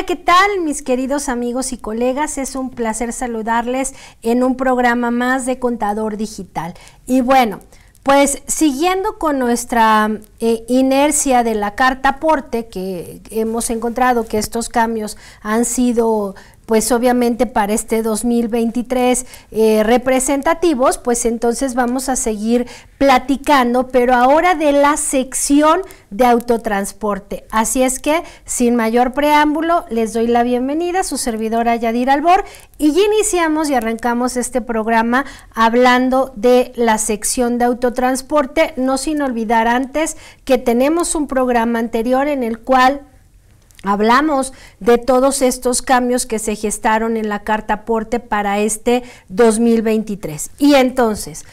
¿qué tal, mis queridos amigos y colegas? Es un placer saludarles en un programa más de Contador Digital. Y bueno, pues siguiendo con nuestra inercia de la carta aporte, que hemos encontrado que estos cambios han sido, pues obviamente para este 2023 representativos, pues entonces vamos a seguir platicando, pero ahora de la sección de autotransporte. Así es que, sin mayor preámbulo, les doy la bienvenida a su servidora Yadira Albor y ya iniciamos y arrancamos este programa hablando de la sección de autotransporte, no sin olvidar antes que tenemos un programa anterior en el cual hablamos de todos estos cambios que se gestaron en la carta aporte para este 2023. Y entonces,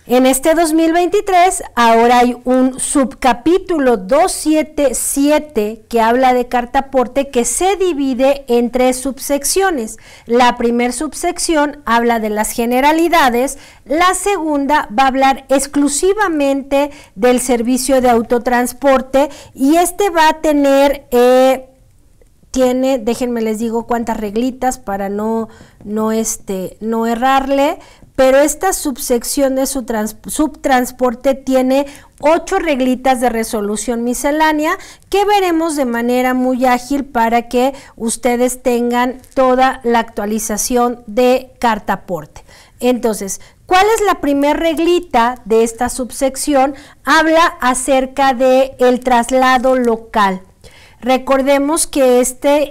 en este 2023 ahora hay un subcapítulo 277 que habla de carta aporte que se divide en 3 subsecciones. La primera subsección habla de las generalidades, la segunda va a hablar exclusivamente del servicio de autotransporte y este va a tener déjenme les digo cuántas reglitas para no errarle, pero esta subsección de su subtransporte tiene 8 reglitas de resolución miscelánea que veremos de manera muy ágil para que ustedes tengan toda la actualización de carta aporte. Entonces, ¿cuál es la primera reglita de esta subsección? Habla acerca de el traslado local. Recordemos que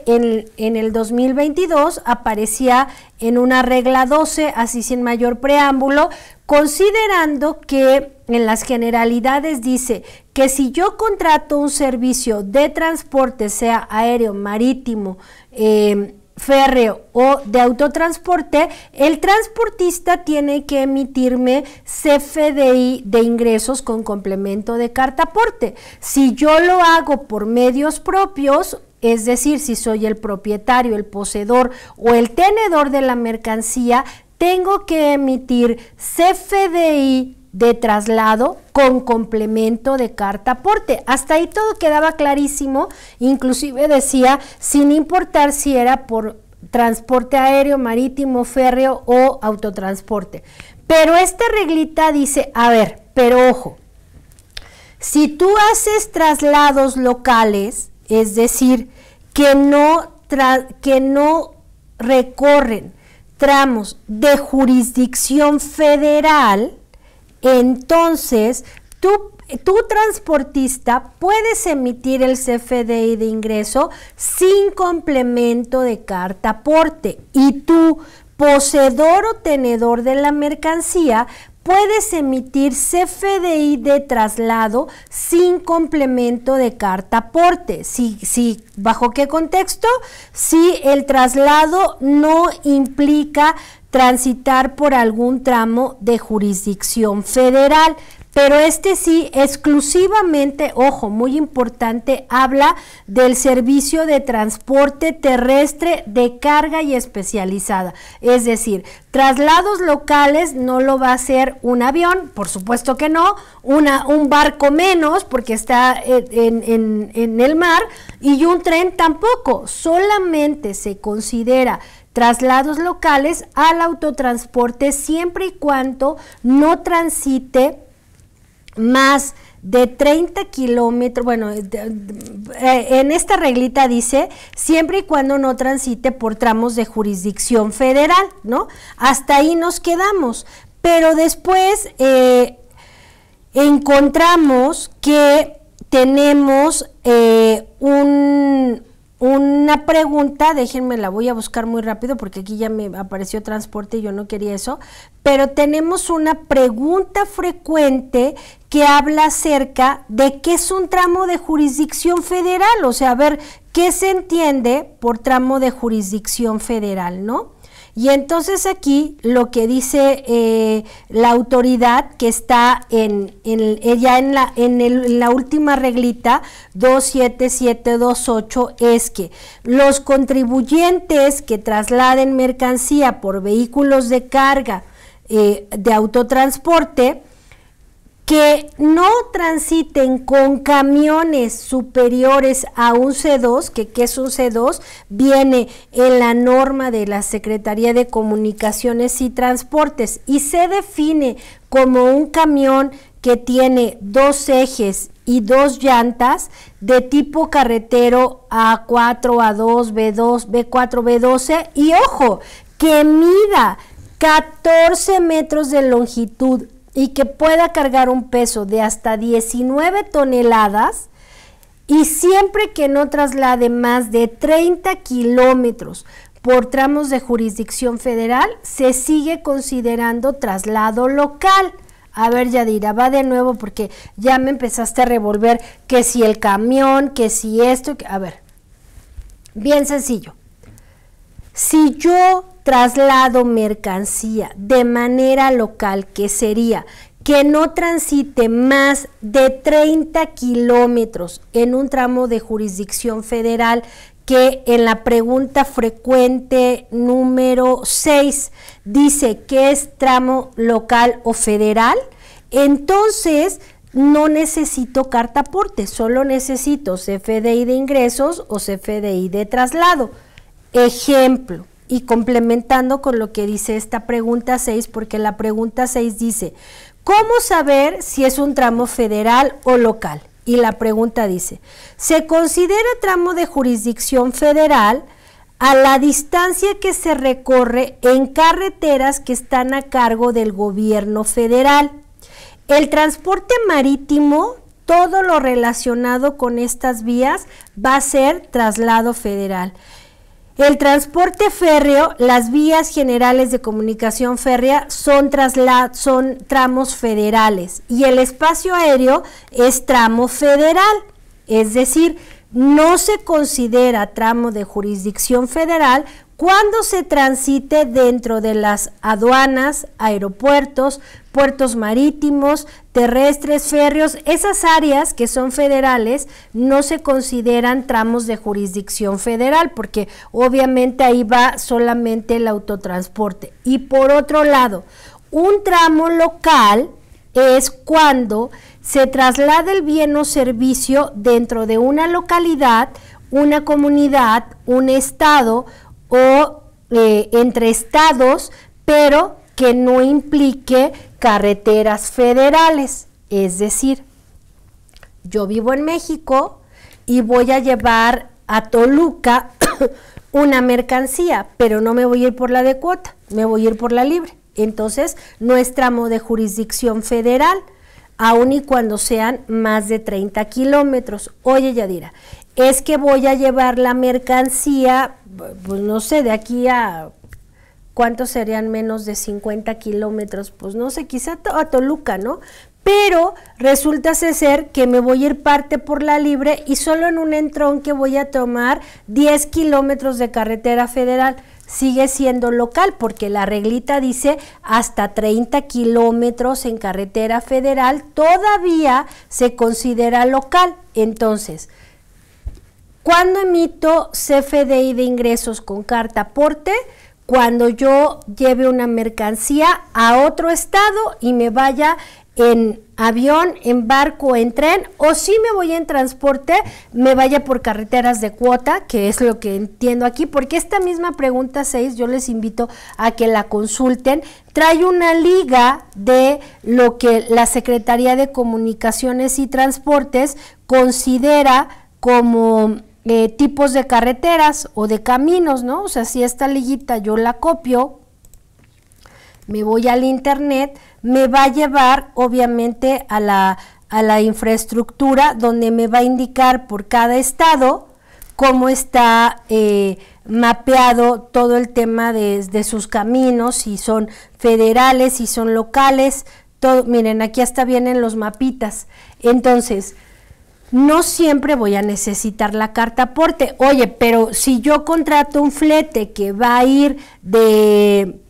en el 2022 aparecía en una regla 12, así sin mayor preámbulo, considerando que en las generalidades dice que si yo contrato un servicio de transporte, sea aéreo, marítimo, férreo o de autotransporte, el transportista tiene que emitirme CFDI de ingresos con complemento de carta aporte. Si yo lo hago por medios propios, es decir, si soy el propietario, el poseedor o el tenedor de la mercancía, tengo que emitir CFDI de traslado con complemento de carta aporte. Hasta ahí todo quedaba clarísimo, inclusive decía sin importar si era por transporte aéreo, marítimo, férreo o autotransporte. Pero esta reglita dice, a ver, pero ojo, si tú haces traslados locales, es decir, que no recorren tramos de jurisdicción federal, entonces tú transportista puedes emitir el CFDI de ingreso sin complemento de carta aporte y tú, poseedor o tenedor de la mercancía, puedes emitir CFDI de traslado sin complemento de carta aporte. Sí, ¿bajo qué contexto? Si el traslado no implica transitar por algún tramo de jurisdicción federal, pero sí exclusivamente, ojo, muy importante, habla del servicio de transporte terrestre de carga y especializada, es decir, traslados locales no lo va a hacer un avión, por supuesto que no, un barco menos porque está en el mar, y un tren tampoco, solamente se considera traslados locales al autotransporte siempre y cuando no transite más de 30 kilómetros, bueno, en esta reglita dice siempre y cuando no transite por tramos de jurisdicción federal, ¿no? Hasta ahí nos quedamos, pero después encontramos que tenemos una pregunta, déjenme la voy a buscar muy rápido porque aquí ya me apareció transporte y yo no quería eso, pero tenemos una pregunta frecuente que habla acerca de qué es un tramo de jurisdicción federal, o sea, a ver, ¿qué se entiende por tramo de jurisdicción federal, no? Y entonces aquí lo que dice la autoridad que está en la última reglita 27728 es que los contribuyentes que trasladen mercancía por vehículos de carga de autotransporte que no transiten con camiones superiores a un C2, que ¿qué es un C2? Viene en la norma de la Secretaría de Comunicaciones y Transportes y se define como un camión que tiene 2 ejes y 2 llantas de tipo carretero A4, A2, B2, B4, B12 y ojo, que mida 14 metros de longitud y que pueda cargar un peso de hasta 19 toneladas y siempre que no traslade más de 30 kilómetros por tramos de jurisdicción federal, se sigue considerando traslado local. A ver, Yadira, va de nuevo porque ya me empezaste a revolver que si el camión, que si esto, a ver, bien sencillo. Si yo traslado mercancía de manera local, que sería que no transite más de 30 kilómetros en un tramo de jurisdicción federal, que en la pregunta frecuente número 6 dice que es tramo local o federal, entonces no necesito carta aporte, solo necesito CFDI de ingresos o CFDI de traslado. Ejemplo, y complementando con lo que dice esta pregunta 6, porque la pregunta 6 dice, ¿cómo saber si es un tramo federal o local? Y la pregunta dice, se considera tramo de jurisdicción federal a la distancia que se recorre en carreteras que están a cargo del gobierno federal. El transporte marítimo, todo lo relacionado con estas vías va a ser traslado federal. El transporte férreo, las vías generales de comunicación férrea son tramos federales y el espacio aéreo es tramo federal, es decir, no se considera tramo de jurisdicción federal cuando se transite dentro de las aduanas, aeropuertos, puertos marítimos, terrestres, férreos. Esas áreas que son federales no se consideran tramos de jurisdicción federal porque obviamente ahí va solamente el autotransporte. Y por otro lado, un tramo local es cuando se traslada el bien o servicio dentro de una localidad, una comunidad, un estado o entre estados, pero que no implique carreteras federales. Es decir, yo vivo en México y voy a llevar a Toluca una mercancía, pero no me voy a ir por la de cuota, me voy a ir por la libre. Entonces, no es tramo de jurisdicción federal, aun y cuando sean más de 30 kilómetros. Oye, Yadira, es que voy a llevar la mercancía, pues no sé, de aquí a, ¿cuántos serían menos de 50 kilómetros? Pues no sé, quizá a Toluca, ¿no? Pero resulta ser que me voy a ir parte por la libre y solo en un entronque voy a tomar 10 kilómetros de carretera federal. Sigue siendo local porque la reglita dice hasta 30 kilómetros en carretera federal, todavía se considera local. Entonces, ¿cuándo emito CFDI de ingresos con carta aporte? Cuando yo lleve una mercancía a otro estado y me vaya en avión, en barco, en tren, o si me voy en transporte, me vaya por carreteras de cuota, que es lo que entiendo aquí, porque esta misma pregunta 6, yo les invito a que la consulten, trae una liga de lo que la Secretaría de Comunicaciones y Transportes considera como tipos de carreteras o de caminos, ¿no? O sea, si esta liguita yo la copio, me voy al internet, me va a llevar obviamente a la infraestructura donde me va a indicar por cada estado cómo está mapeado todo el tema de sus caminos, si son federales, si son locales, todo. Miren, aquí hasta vienen los mapitas. Entonces, no siempre voy a necesitar la carta aporte. Oye, pero si yo contrato un flete que va a ir de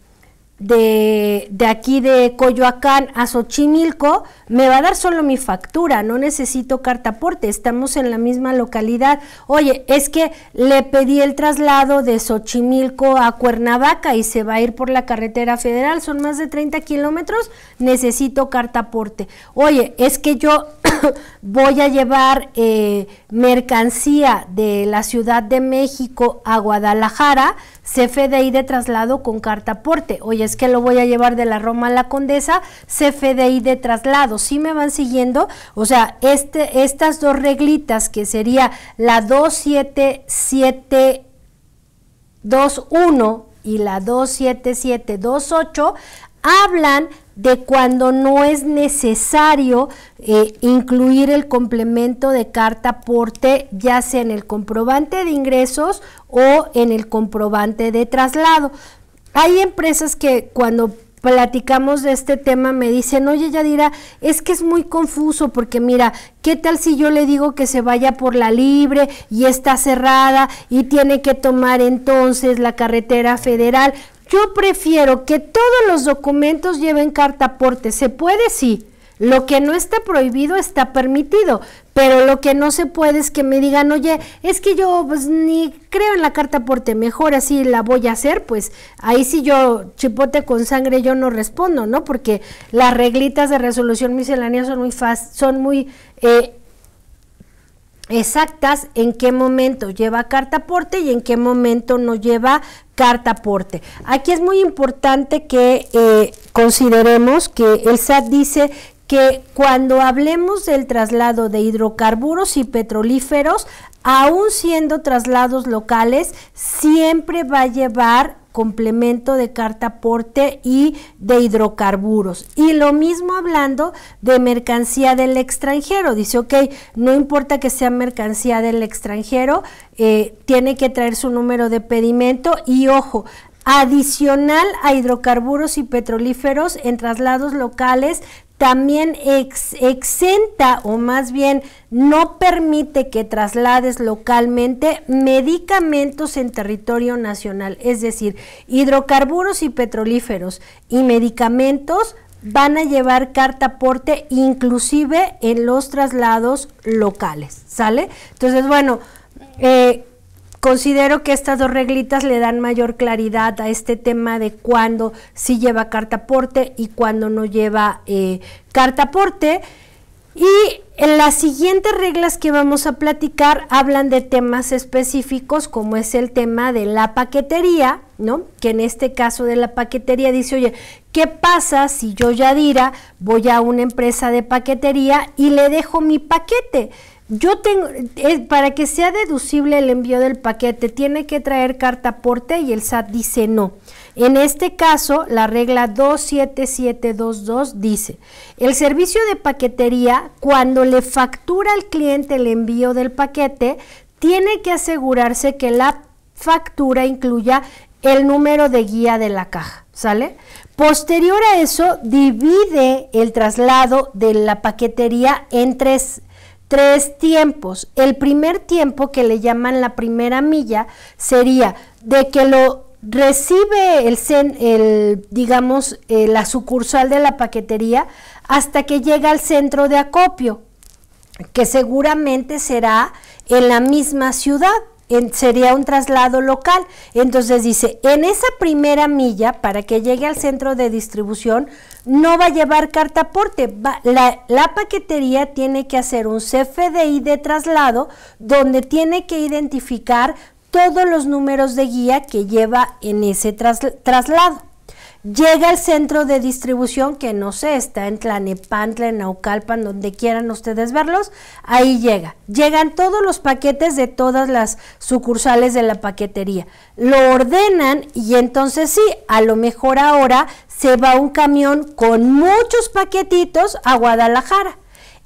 de aquí de Coyoacán a Xochimilco, me va a dar solo mi factura, no necesito carta aporte, estamos en la misma localidad. Oye, es que le pedí el traslado de Xochimilco a Cuernavaca y se va a ir por la carretera federal, son más de 30 kilómetros, necesito carta aporte. Oye, es que yo voy a llevar mercancía de la Ciudad de México a Guadalajara, CFDI de traslado con carta aporte. Oye, es que lo voy a llevar de la Roma a la Condesa, CFDI de traslado. ¿Sí me van siguiendo? O sea, estas dos reglitas, que sería la 27721 y la 27728, hablan de cuando no es necesario incluir el complemento de carta aporte, ya sea en el comprobante de ingresos o en el comprobante de traslado. Hay empresas que cuando platicamos de este tema me dicen, oye Yadira, es que es muy confuso porque mira, ¿qué tal si yo le digo que se vaya por la libre y está cerrada y tiene que tomar entonces la carretera federal? Yo prefiero que todos los documentos lleven carta aporte. ¿Se puede? Sí. Lo que no está prohibido está permitido, pero lo que no se puede es que me digan, oye, es que yo pues ni creo en la carta aporte, mejor así la voy a hacer. Pues ahí sí yo, chipote con sangre, yo no respondo, ¿no? Porque las reglitas de resolución miscelánea son muy exactas en qué momento lleva carta aporte y en qué momento no lleva carta aporte. Aquí es muy importante que consideremos que el SAT dice que cuando hablemos del traslado de hidrocarburos y petrolíferos, aún siendo traslados locales, siempre va a llevar complemento de carta aporte y de hidrocarburos. Y lo mismo hablando de mercancía del extranjero. Dice, ok, no importa que sea mercancía del extranjero, tiene que traer su número de pedimento y ojo, adicional a hidrocarburos y petrolíferos en traslados locales, también exenta o más bien no permite que traslades localmente medicamentos en territorio nacional, es decir, hidrocarburos y petrolíferos y medicamentos van a llevar carta aporte inclusive en los traslados locales, ¿sale? Entonces, bueno, considero que estas dos reglitas le dan mayor claridad a este tema de cuándo sí lleva carta aporte y cuándo no lleva carta aporte. Y en las siguientes reglas que vamos a platicar hablan de temas específicos, como es el tema de la paquetería, ¿no? Que en este caso de la paquetería dice, oye, ¿qué pasa si yo, Yadira, voy a una empresa de paquetería y le dejo mi paquete? Yo tengo, para que sea deducible el envío del paquete, tiene que traer carta aporte y el SAT dice no. En este caso, la regla 27722 dice, el servicio de paquetería, cuando le factura al cliente el envío del paquete, tiene que asegurarse que la factura incluya el número de guía de la caja, ¿sale? Posterior a eso, divide el traslado de la paquetería en tres tiempos. El primer tiempo, que le llaman la primera milla, sería de que lo recibe la sucursal de la paquetería hasta que llega al centro de acopio, que seguramente será en la misma ciudad. Sería un traslado local. Entonces dice, en esa primera milla, para que llegue al centro de distribución, no va a llevar carta aporte. La paquetería tiene que hacer un CFDI de traslado donde tiene que identificar todos los números de guía que lleva en ese traslado. Llega al centro de distribución, que no sé, está en Tlanepantla, en Naucalpan, donde quieran ustedes verlos, ahí llegan todos los paquetes de todas las sucursales de la paquetería, lo ordenan y entonces sí, a lo mejor ahora se va un camión con muchos paquetitos a Guadalajara.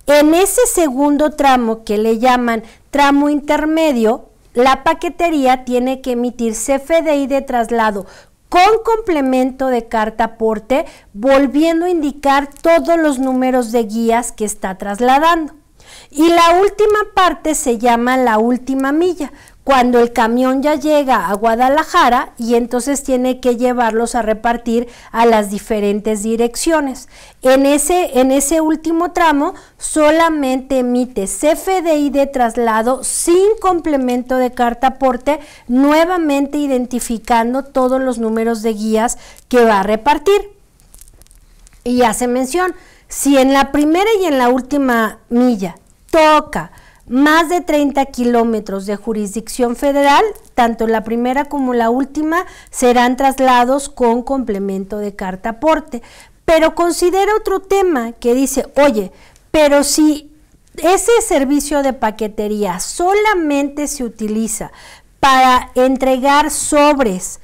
En ese segundo tramo, que le llaman tramo intermedio, la paquetería tiene que emitir CFDI de traslado con complemento de carta aporte, volviendo a indicar todos los números de guías que está trasladando. Y la última parte se llama la última milla, cuando el camión ya llega a Guadalajara y entonces tiene que llevarlos a repartir a las diferentes direcciones. En ese último tramo solamente emite CFDI de traslado sin complemento de carta aporte, nuevamente identificando todos los números de guías que va a repartir. Y hace mención, si en la primera y en la última milla toca más de 30 kilómetros de jurisdicción federal, tanto la primera como la última serán traslados con complemento de carta aporte. Pero considera otro tema que dice, oye, pero si ese servicio de paquetería solamente se utiliza para entregar sobres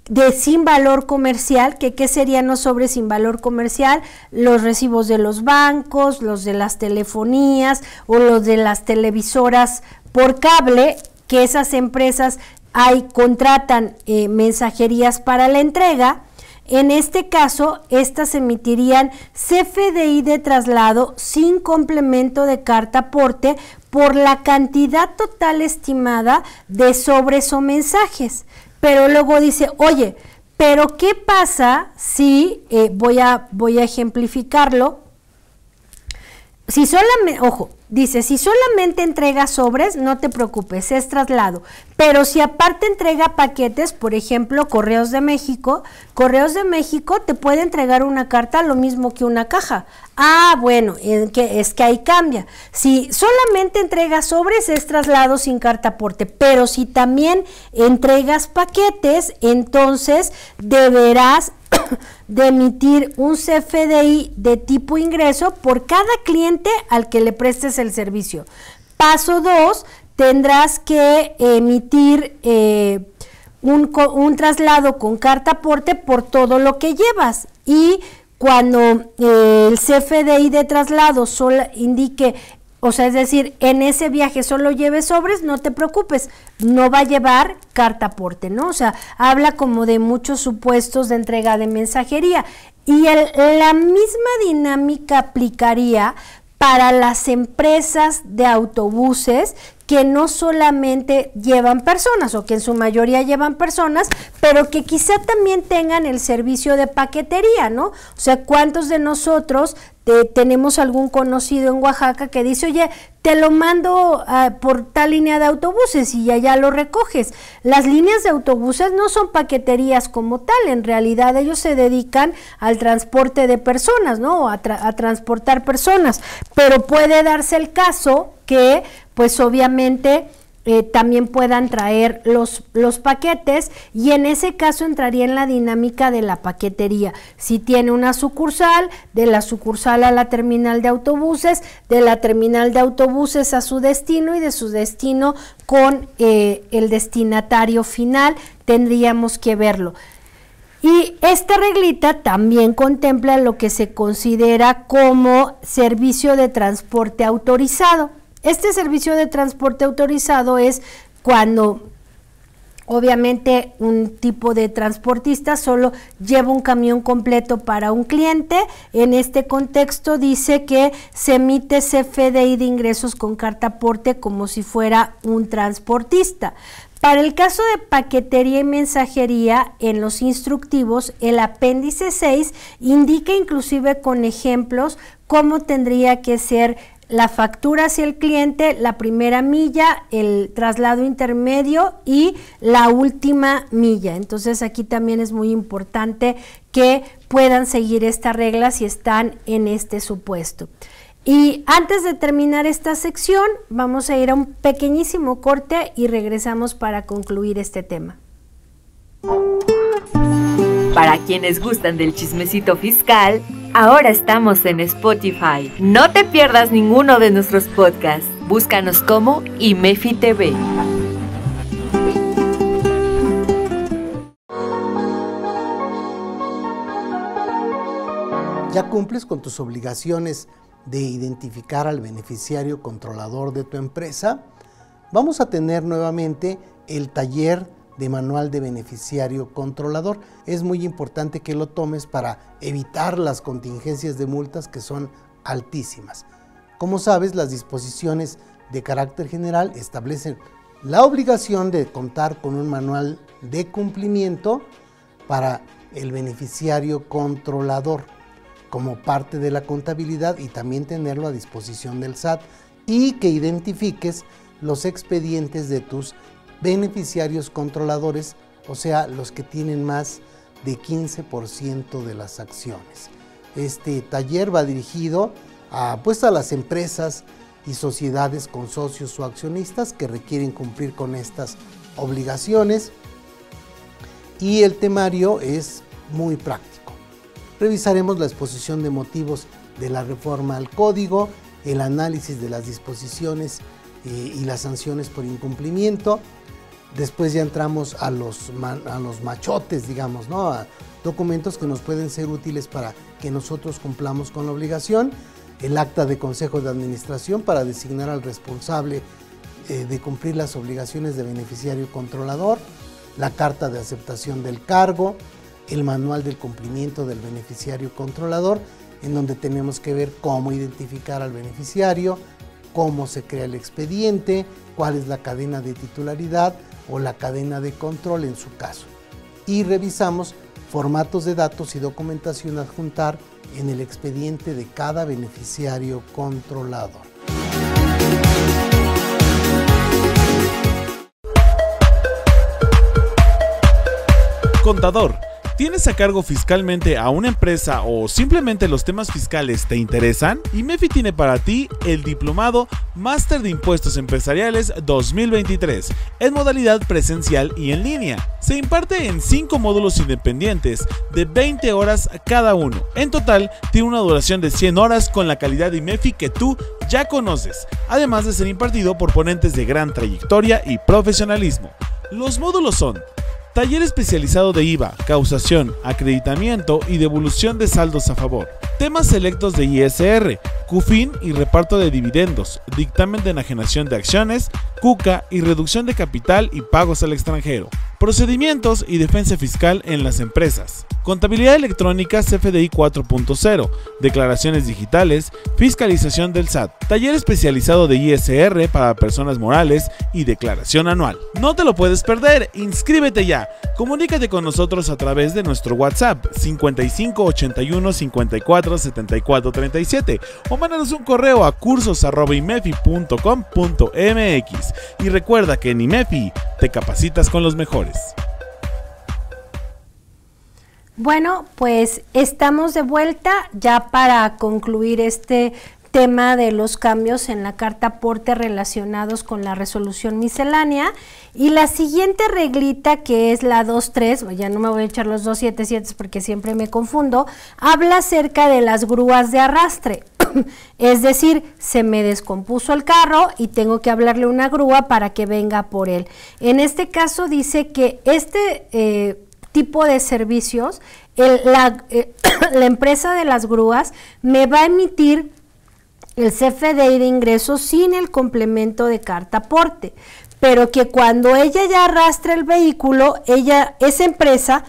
de sin valor comercial, ¿qué serían los sobres sin valor comercial? Los recibos de los bancos, los de las telefonías o los de las televisoras por cable, que esas empresas contratan mensajerías para la entrega. En este caso, estas emitirían CFDI de traslado sin complemento de carta aporte por la cantidad total estimada de sobres o mensajes. Pero luego dice, oye, pero ¿qué pasa si, voy a ejemplificarlo, si solamente, ojo, dice, si solamente entrega sobres, no te preocupes, es traslado, pero si aparte entrega paquetes, por ejemplo, Correos de México te puede entregar una carta lo mismo que una caja. Ah, bueno, es que ahí cambia. Si solamente entregas sobres, es traslado sin carta aporte, pero si también entregas paquetes, entonces deberás de emitir un CFDI de tipo ingreso por cada cliente al que le prestes el servicio. Paso 2, tendrás que emitir un traslado con carta aporte por todo lo que llevas, y cuando el CFDI de traslado solo indique, o sea, es decir, en ese viaje solo lleve sobres, no te preocupes, no va a llevar carta aporte, ¿no? O sea, habla como de muchos supuestos de entrega de mensajería. Y la misma dinámica aplicaría para las empresas de autobuses que no solamente llevan personas, o que en su mayoría llevan personas, pero que quizá también tengan el servicio de paquetería, ¿no? O sea, ¿cuántos de nosotros tenemos algún conocido en Oaxaca que dice, oye, te lo mando por tal línea de autobuses y allá lo recoges? Las líneas de autobuses no son paqueterías como tal, en realidad ellos se dedican al transporte de personas, ¿no? A transportar personas, pero puede darse el caso que pues obviamente también puedan traer los paquetes, y en ese caso entraría en la dinámica de la paquetería. Si tiene una sucursal, de la sucursal a la terminal de autobuses, de la terminal de autobuses a su destino, y de su destino con el destinatario final, tendríamos que verlo. Y esta reglita también contempla lo que se considera como servicio de transporte autorizado. Este servicio de transporte autorizado es cuando obviamente un tipo de transportista solo lleva un camión completo para un cliente. En este contexto dice que se emite CFDI de ingresos con carta aporte como si fuera un transportista. Para el caso de paquetería y mensajería, en los instructivos, el apéndice 6 indica inclusive con ejemplos cómo tendría que ser la factura hacia el cliente, la primera milla, el traslado intermedio y la última milla. Entonces aquí también es muy importante que puedan seguir esta regla si están en este supuesto. Y antes de terminar esta sección, vamos a ir a un pequeñísimo corte y regresamos para concluir este tema. Para quienes gustan del chismecito fiscal, ahora estamos en Spotify. No te pierdas ninguno de nuestros podcasts. Búscanos como IMEFI TV. ¿Ya cumples con tus obligaciones de identificar al beneficiario controlador de tu empresa? Vamos a tener nuevamente el taller de manual de beneficiario controlador. Es muy importante que lo tomes para evitar las contingencias de multas que son altísimas. Como sabes, las disposiciones de carácter general establecen la obligación de contar con un manual de cumplimiento para el beneficiario controlador como parte de la contabilidad y también tenerlo a disposición del SAT, y que identifiques los expedientes de tus beneficiarios controladores, o sea, los que tienen más de 15% de las acciones. Este taller va dirigido a las empresas y sociedades con socios o accionistas que requieren cumplir con estas obligaciones, y el temario es muy práctico. Revisaremos la exposición de motivos de la reforma al código, el análisis de las disposiciones y las sanciones por incumplimiento. Después ya entramos a los machotes, digamos, ¿no? A documentos que nos pueden ser útiles para que nosotros cumplamos con la obligación. El acta de consejo de administración para designar al responsable de cumplir las obligaciones de beneficiario controlador, la carta de aceptación del cargo, el manual del cumplimiento del beneficiario controlador, en donde tenemos que ver cómo identificar al beneficiario, cómo se crea el expediente, cuál es la cadena de titularidad o la cadena de control en su caso. Y revisamos formatos de datos y documentación a adjuntar en el expediente de cada beneficiario controlador. Contador, ¿tienes a cargo fiscalmente a una empresa o simplemente los temas fiscales te interesan? IMEFI tiene para ti el diplomado Máster de Impuestos Empresariales 2023 en modalidad presencial y en línea. Se imparte en 5 módulos independientes de 20 horas cada uno. En total, tiene una duración de 100 horas con la calidad de IMEFI que tú ya conoces, además de ser impartido por ponentes de gran trayectoria y profesionalismo. Los módulos son: taller especializado de IVA, causación, acreditamiento y devolución de saldos a favor. Temas selectos de ISR, CUFIN y reparto de dividendos, dictamen de enajenación de acciones, CUCA y reducción de capital y pagos al extranjero. Procedimientos y defensa fiscal en las empresas. Contabilidad electrónica CFDI 4.0, declaraciones digitales, fiscalización del SAT, taller especializado de ISR para personas morales y declaración anual. No te lo puedes perder, inscríbete ya. Comunícate con nosotros a través de nuestro WhatsApp 55 81 54 74 37 o mándanos un correo a cursos@imefi.com.mx y recuerda que en IMEFI te capacitas con los mejores. Bueno, pues estamos de vuelta ya para concluir este tema de los cambios en la carta aporte relacionados con la resolución miscelánea, y la siguiente reglita, que es la 2.3, ya no me voy a echar los 2.7.7 porque siempre me confundo, habla acerca de las grúas de arrastre. Es decir, se me descompuso el carro y tengo que hablarle a una grúa para que venga por él. En este caso dice que este tipo de servicios, la empresa de las grúas me va a emitir el CFDI de ingresos sin el complemento de carta aporte, pero que cuando ella ya arrastre el vehículo, esa empresa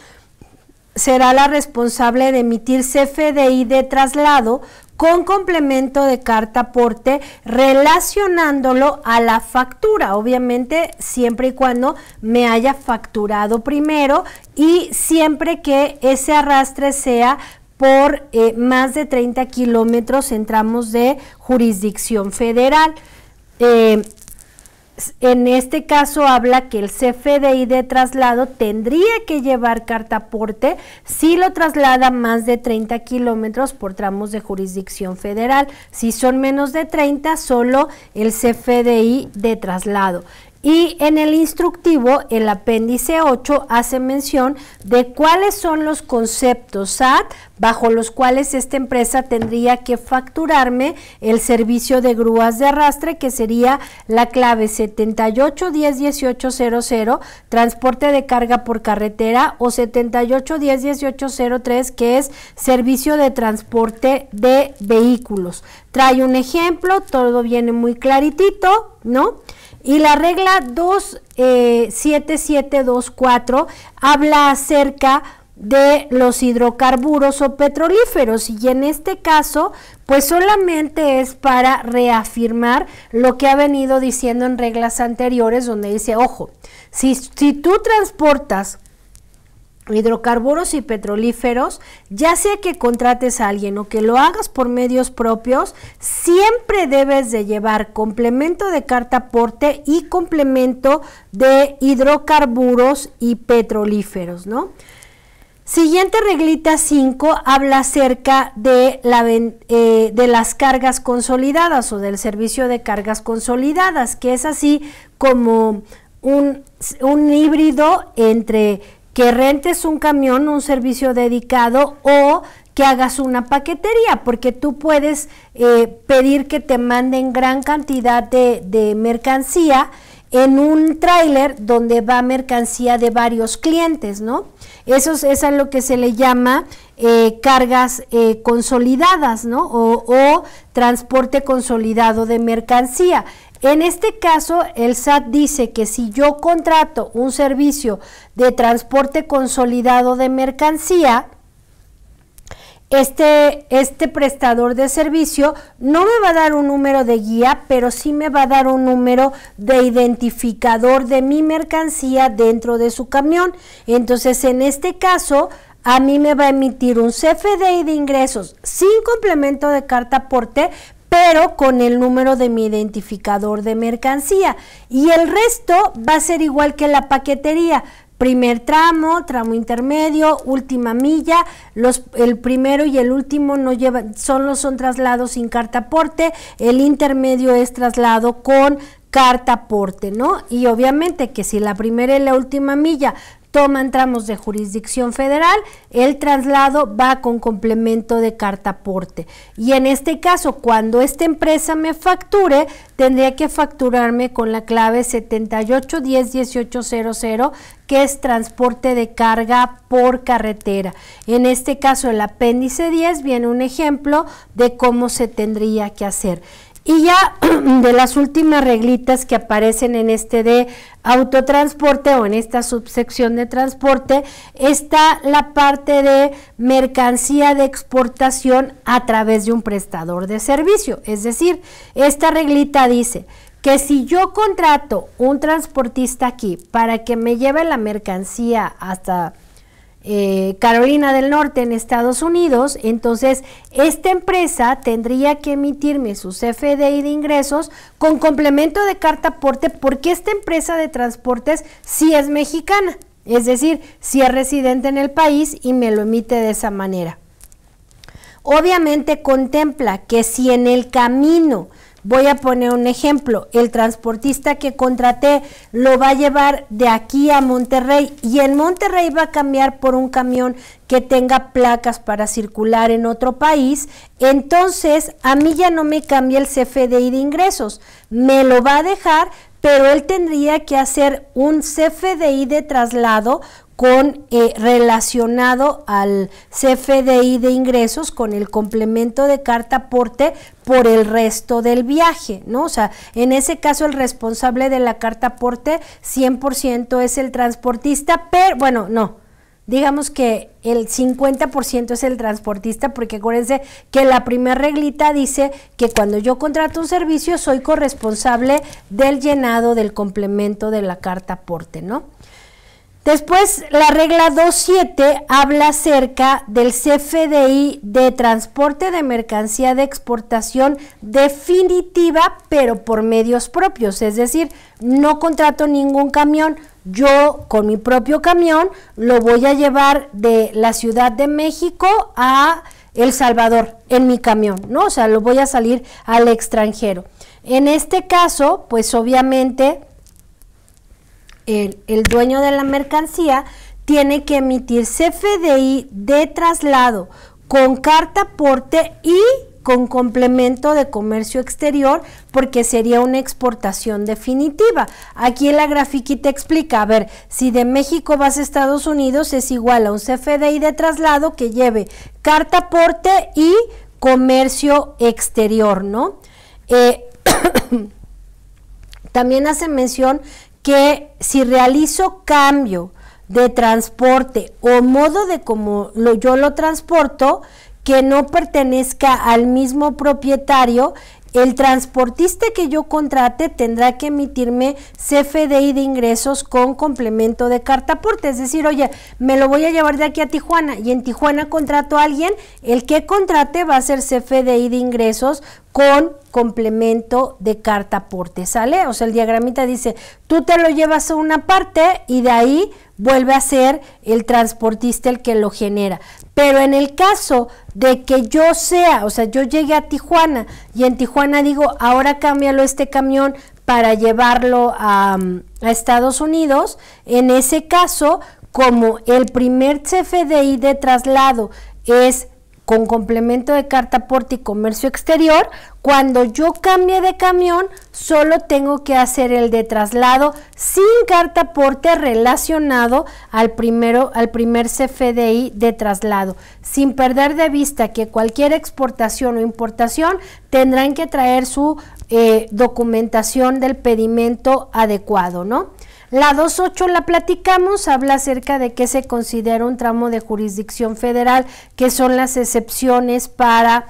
será la responsable de emitir CFDI de traslado con complemento de carta aporte relacionándolo a la factura, obviamente siempre y cuando me haya facturado primero y siempre que ese arrastre sea por más de 30 kilómetros en tramos de jurisdicción federal. En este caso habla que el CFDI de traslado tendría que llevar carta aporte si lo traslada más de 30 kilómetros por tramos de jurisdicción federal. Si son menos de 30, solo el CFDI de traslado. Y en el instructivo, el apéndice 8 hace mención de cuáles son los conceptos SAT bajo los cuales esta empresa tendría que facturarme el servicio de grúas de arrastre, que sería la clave 78101800, transporte de carga por carretera, o 78101803, que es servicio de transporte de vehículos. Trae un ejemplo, todo viene muy claritito, ¿no? Y la regla 27724 habla acerca de los hidrocarburos o petrolíferos, y en este caso pues solamente es para reafirmar lo que ha venido diciendo en reglas anteriores, donde dice, ojo, si tú transportas hidrocarburos y petrolíferos, ya sea que contrates a alguien o que lo hagas por medios propios, siempre debes de llevar complemento de carta aporte y complemento de hidrocarburos y petrolíferos, ¿no? Siguiente reglita 5 habla acerca de las cargas consolidadas o del servicio de cargas consolidadas, que es así como un híbrido entre que rentes un camión, un servicio dedicado, o que hagas una paquetería, porque tú puedes pedir que te manden gran cantidad de mercancía en un tráiler donde va mercancía de varios clientes, ¿no? Eso es a lo que se le llama cargas consolidadas, ¿no? O transporte consolidado de mercancía. En este caso, el SAT dice que si yo contrato un servicio de transporte consolidado de mercancía, este prestador de servicio no me va a dar un número de guía, pero sí me va a dar un número de identificador de mi mercancía dentro de su camión. Entonces, en este caso, a mí me va a emitir un CFDI de ingresos sin complemento de carta aporte, pero con el número de mi identificador de mercancía, y el resto va a ser igual que la paquetería: primer tramo, tramo intermedio, última milla. El primero y el último no llevan, son traslados sin carta aporte, el intermedio es traslado con carta aporte, ¿no? Y obviamente que si la primera y la última milla toman tramos de jurisdicción federal, el traslado va con complemento de carta aporte. Y en este caso, cuando esta empresa me facture, tendría que facturarme con la clave 78101800, que es transporte de carga por carretera. En este caso, el apéndice 10 viene un ejemplo de cómo se tendría que hacer. Y ya de las últimas reglitas que aparecen en este de autotransporte o en esta subsección de transporte, está la parte de mercancía de exportación a través de un prestador de servicio. Es decir, esta reglita dice que si yo contrato un transportista aquí para que me lleve la mercancía hasta Carolina del Norte en Estados Unidos, entonces esta empresa tendría que emitirme su CFDI de ingresos con complemento de carta aporte, porque esta empresa de transportes sí es mexicana, es decir, sí es residente en el país y me lo emite de esa manera. Obviamente contempla que si en el camino, voy a poner un ejemplo, el transportista que contraté lo va a llevar de aquí a Monterrey y en Monterrey va a cambiar por un camión que tenga placas para circular en otro país, entonces a mí ya no me cambia el CFDI de ingresos, me lo va a dejar, pero él tendría que hacer un CFDI de traslado relacionado al CFDI de ingresos con el complemento de carta aporte por el resto del viaje, ¿no? O sea, en ese caso el responsable de la carta aporte 100% es el transportista, pero bueno, no, digamos que el 50% es el transportista, porque acuérdense que la primera reglita dice que cuando yo contrato un servicio soy corresponsable del llenado del complemento de la carta aporte, ¿no? Después, la regla 2.7 habla acerca del CFDI de transporte de mercancía de exportación definitiva, pero por medios propios, es decir, no contrato ningún camión, yo con mi propio camión lo voy a llevar de la Ciudad de México a El Salvador en mi camión, ¿no? O sea, lo voy a salir al extranjero. En este caso, pues obviamente el dueño de la mercancía tiene que emitir CFDI de traslado con carta aporte y con complemento de comercio exterior, porque sería una exportación definitiva. Aquí la grafiquita explica, a ver, si de México vas a Estados Unidos es igual a un CFDI de traslado que lleve carta aporte y comercio exterior, ¿no? También hace mención que si realizo cambio de transporte o modo de cómo yo lo transporto que no pertenezca al mismo propietario, el transportista que yo contrate tendrá que emitirme CFDI de ingresos con complemento de carta aporte. Es decir, oye, me lo voy a llevar de aquí a Tijuana y en Tijuana contrato a alguien, el que contrate va a hacer CFDI de ingresos con complemento de carta aporte, ¿sale? O sea, el diagramita dice, tú te lo llevas a una parte y de ahí vuelve a ser el transportista el que lo genera. Pero en el caso de que yo sea, o sea, yo llegue a Tijuana y en Tijuana digo, ahora cámbialo este camión para llevarlo a Estados Unidos, en ese caso, como el primer CFDI de traslado es con complemento de carta aporte y comercio exterior, cuando yo cambie de camión, solo tengo que hacer el de traslado sin carta aporte relacionado al primer CFDI de traslado, sin perder de vista que cualquier exportación o importación tendrán que traer su documentación del pedimento adecuado, ¿no? La 2.8 la platicamos, habla acerca de que se considera un tramo de jurisdicción federal, que son las excepciones para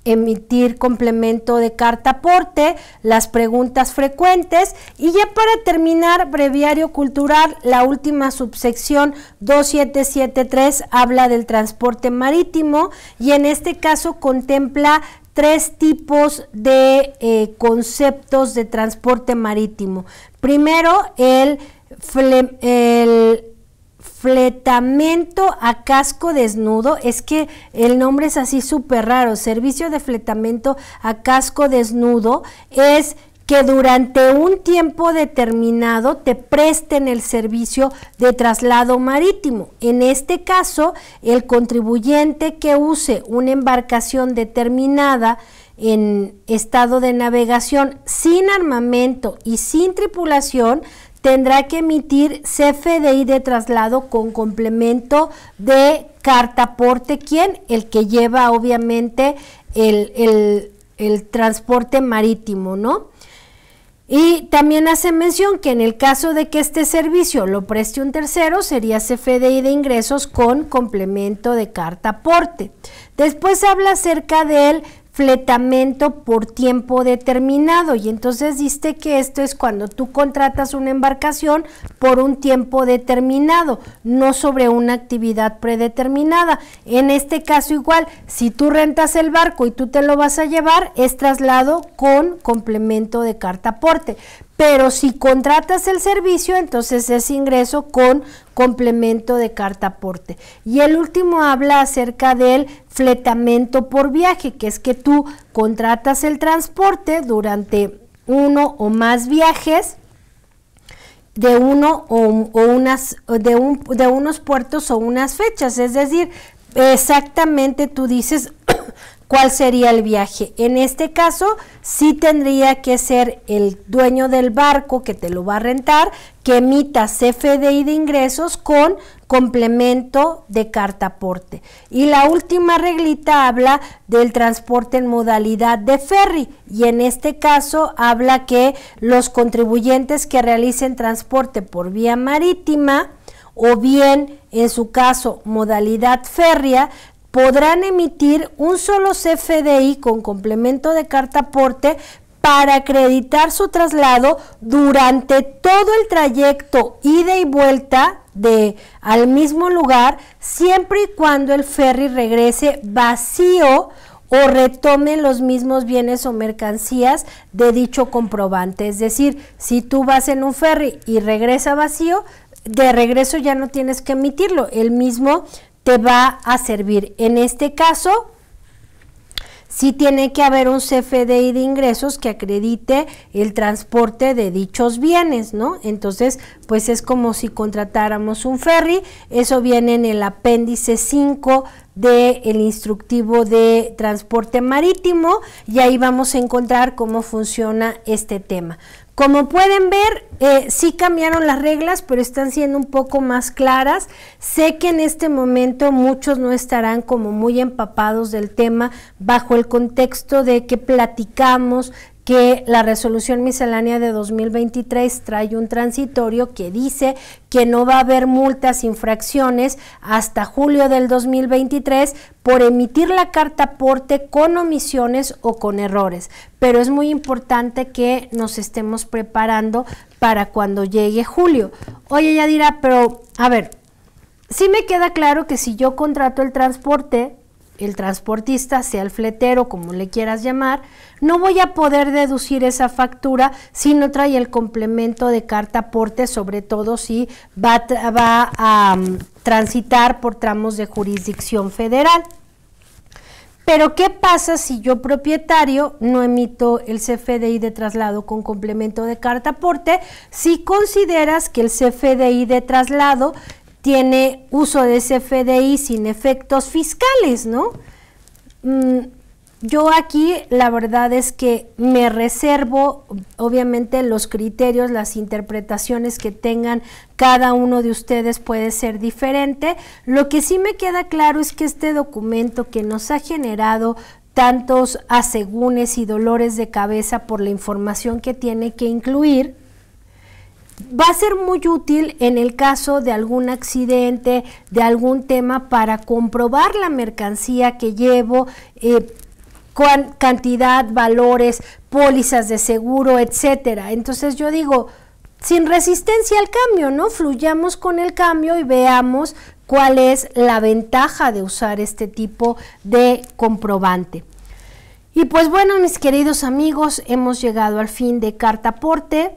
emitir complemento de carta aporte, las preguntas frecuentes y ya para terminar, breviario cultural, la última subsección 2773 habla del transporte marítimo y en este caso contempla 3 tipos de conceptos de transporte marítimo. Primero, el fletamento a casco desnudo, es que el nombre es así súper raro, servicio de fletamento a casco desnudo, es que durante un tiempo determinado te presten el servicio de traslado marítimo. En este caso, el contribuyente que use una embarcación determinada en estado de navegación sin armamento y sin tripulación tendrá que emitir CFDI de traslado con complemento de carta aporte. ¿Quién? El que lleva obviamente el transporte marítimo, ¿no? Y también hace mención que en el caso de que este servicio lo preste un tercero, sería CFDI de ingresos con complemento de carta aporte. Después habla acerca del fletamento por tiempo determinado y entonces dice que esto es cuando tú contratas una embarcación por un tiempo determinado, no sobre una actividad predeterminada. En este caso igual, si tú rentas el barco y tú te lo vas a llevar, es traslado con complemento de carta aporte. Pero si contratas el servicio, entonces es ingreso con complemento de carta aporte. Y el último habla acerca del fletamento por viaje, que es que tú contratas el transporte durante uno o más viajes de unos puertos o unas fechas, es decir, exactamente tú dices ¿cuál sería el viaje? En este caso, sí tendría que ser el dueño del barco que te lo va a rentar, que emita CFDI de ingresos con complemento de carta aporte. Y la última reglita habla del transporte en modalidad de ferry, y en este caso habla que los contribuyentes que realicen transporte por vía marítima, o bien, en su caso, modalidad férrea, podrán emitir un solo CFDI con complemento de carta aporte para acreditar su traslado durante todo el trayecto ida y vuelta al mismo lugar, siempre y cuando el ferry regrese vacío o retome los mismos bienes o mercancías de dicho comprobante. Es decir, si tú vas en un ferry y regresa vacío, de regreso ya no tienes que emitirlo, el mismo te va a servir. En este caso, sí tiene que haber un CFDI de ingresos que acredite el transporte de dichos bienes, ¿no? Entonces, pues es como si contratáramos un ferry, eso viene en el apéndice 5 del instructivo de transporte marítimo, y ahí vamos a encontrar cómo funciona este tema. Como pueden ver, sí cambiaron las reglas, pero están siendo un poco más claras. Sé que en este momento muchos no estarán como muy empapados del tema bajo el contexto de que platicamos que la resolución miscelánea de 2023 trae un transitorio que dice que no va a haber multas, infracciones hasta julio del 2023 por emitir la carta aporte con omisiones o con errores, pero es muy importante que nos estemos preparando para cuando llegue julio. Oye, ya dirá, pero a ver, sí me queda claro que si yo contrato el transporte, el transportista, sea el fletero, como le quieras llamar, no voy a poder deducir esa factura si no trae el complemento de carta aporte, sobre todo si va a transitar por tramos de jurisdicción federal. Pero ¿qué pasa si yo, propietario, no emito el CFDI de traslado con complemento de carta aporte? Si consideras que el CFDI de traslado tiene uso de CFDI sin efectos fiscales, ¿no? Yo aquí la verdad es que me reservo, obviamente los criterios, las interpretaciones que tengan cada uno de ustedes puede ser diferente. Lo que sí me queda claro es que este documento que nos ha generado tantos asegúnes y dolores de cabeza por la información que tiene que incluir, va a ser muy útil en el caso de algún accidente, de algún tema, para comprobar la mercancía que llevo, cantidad, valores, pólizas de seguro, etcétera. Entonces yo digo, sin resistencia al cambio, ¿no? Fluyamos con el cambio y veamos cuál es la ventaja de usar este tipo de comprobante. Y pues bueno, mis queridos amigos, hemos llegado al fin de Carta Aporte.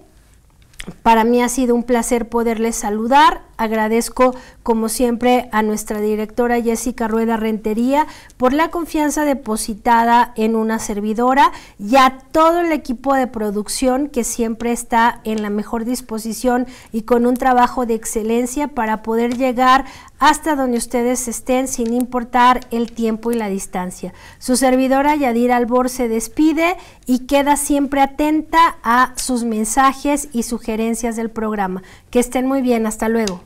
Para mí ha sido un placer poderles saludar. Agradezco como siempre a nuestra directora Jessica Rueda Rentería por la confianza depositada en una servidora y a todo el equipo de producción que siempre está en la mejor disposición y con un trabajo de excelencia para poder llegar hasta donde ustedes estén sin importar el tiempo y la distancia. Su servidora Yadira Albor se despide y queda siempre atenta a sus mensajes y sugerencias del programa. Que estén muy bien, hasta luego.